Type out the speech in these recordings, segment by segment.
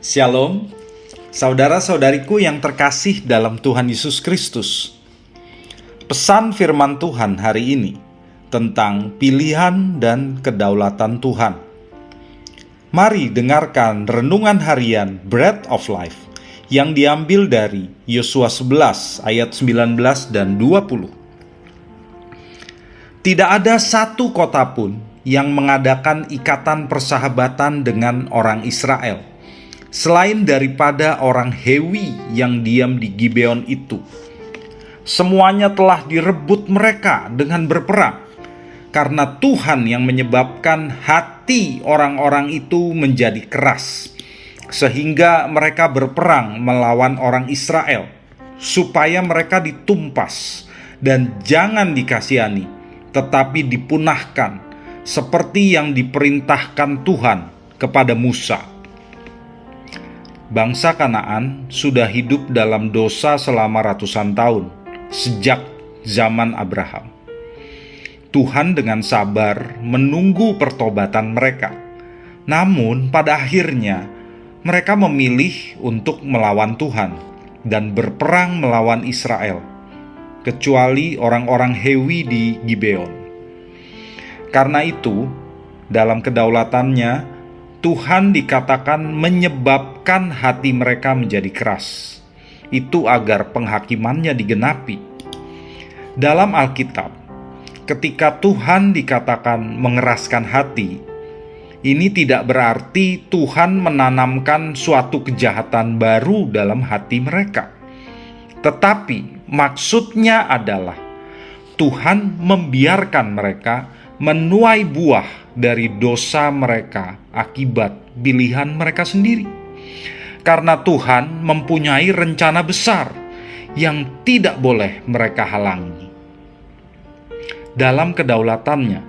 Shalom, saudara-saudariku yang terkasih dalam Tuhan Yesus Kristus. Pesan firman Tuhan hari ini tentang pilihan dan kedaulatan Tuhan. Mari dengarkan renungan harian Bread of Life yang diambil dari Yosua 11 ayat 19 dan 20. Tidak ada satu kota pun yang mengadakan ikatan persahabatan dengan orang Israel selain daripada orang Hewi yang diam di Gibeon itu. Semuanya telah direbut mereka dengan berperang, karena Tuhan yang menyebabkan hati orang-orang itu menjadi keras, sehingga mereka berperang melawan orang Israel, supaya mereka ditumpas dan jangan dikasihani, tetapi dipunahkan, seperti yang diperintahkan Tuhan kepada Musa. Bangsa Kanaan sudah hidup dalam dosa selama ratusan tahun, sejak zaman Abraham. Tuhan dengan sabar menunggu pertobatan mereka. Namun pada akhirnya mereka memilih untuk melawan Tuhan dan berperang melawan Israel, kecuali orang-orang Hewi di Gibeon. Karena itu, dalam kedaulatannya, Tuhan dikatakan menyebabkan hati mereka menjadi keras. Itu agar penghakimannya digenapi. Dalam Alkitab, ketika Tuhan dikatakan mengeraskan hati, ini tidak berarti Tuhan menanamkan suatu kejahatan baru dalam hati mereka. Tetapi maksudnya adalah Tuhan membiarkan mereka menuai buah dari dosa mereka akibat pilihan mereka sendiri. Karena Tuhan mempunyai rencana besar yang tidak boleh mereka halangi. Dalam kedaulatannya,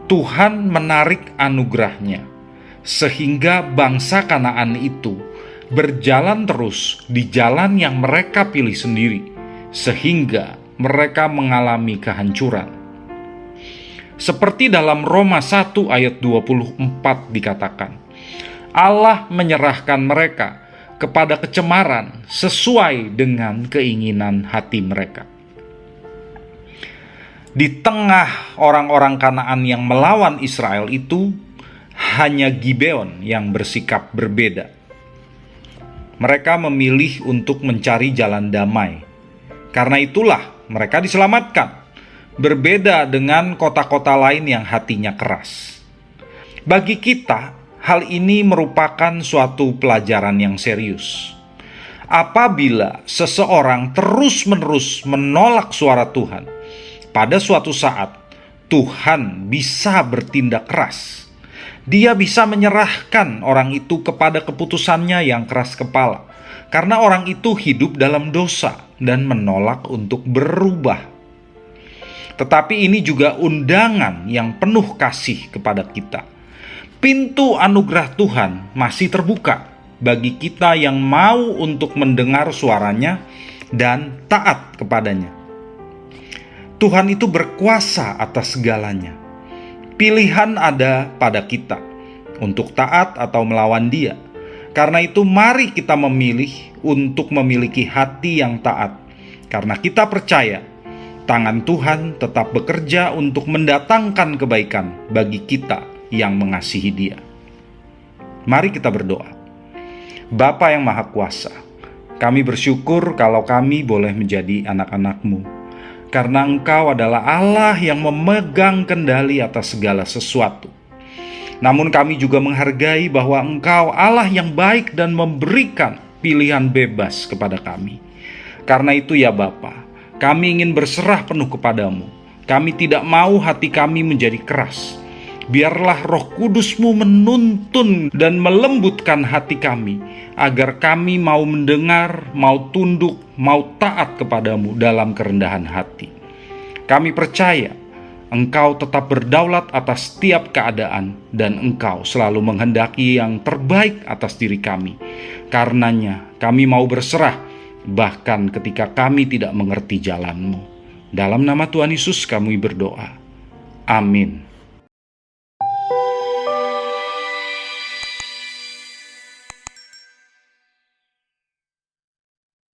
Tuhan menarik anugerahnya, sehingga bangsa Kanaan itu berjalan terus di jalan yang mereka pilih sendiri, sehingga mereka mengalami kehancuran. Seperti dalam Roma 1 ayat 24 dikatakan, Allah menyerahkan mereka kepada kecemaran sesuai dengan keinginan hati mereka. Di tengah orang-orang Kanaan yang melawan Israel itu, hanya Gibeon yang bersikap berbeda. Mereka memilih untuk mencari jalan damai. Karena itulah mereka diselamatkan. Berbeda dengan kota-kota lain yang hatinya keras. Bagi kita, hal ini merupakan suatu pelajaran yang serius. Apabila seseorang terus-menerus menolak suara Tuhan, pada suatu saat Tuhan bisa bertindak keras. Dia bisa menyerahkan orang itu kepada keputusannya yang keras kepala, karena orang itu hidup dalam dosa dan menolak untuk berubah. Tetapi ini juga undangan yang penuh kasih kepada kita. Pintu anugerah Tuhan masih terbuka bagi kita yang mau untuk mendengar suaranya dan taat kepadanya. Tuhan itu berkuasa atas segalanya. Pilihan ada pada kita untuk taat atau melawan Dia. Karena itu mari kita memilih untuk memiliki hati yang taat. Karena kita percaya tangan Tuhan tetap bekerja untuk mendatangkan kebaikan bagi kita yang mengasihi Dia. Mari kita berdoa. Bapa yang Maha Kuasa, kami bersyukur kalau kami boleh menjadi anak-anak-Mu, karena Engkau adalah Allah yang memegang kendali atas segala sesuatu. Namun kami juga menghargai bahwa Engkau Allah yang baik dan memberikan pilihan bebas kepada kami. Karena itu ya Bapa, kami ingin berserah penuh kepadamu. Kami tidak mau hati kami menjadi keras. Biarlah Roh Kudus-Mu menuntun dan melembutkan hati kami, agar kami mau mendengar, mau tunduk, mau taat kepadamu dalam kerendahan hati. Kami percaya Engkau tetap berdaulat atas setiap keadaan, dan Engkau selalu menghendaki yang terbaik atas diri kami. Karenanya kami mau berserah, bahkan ketika kami tidak mengerti jalan-Mu. Dalam nama Tuhan Yesus kami berdoa. Amin.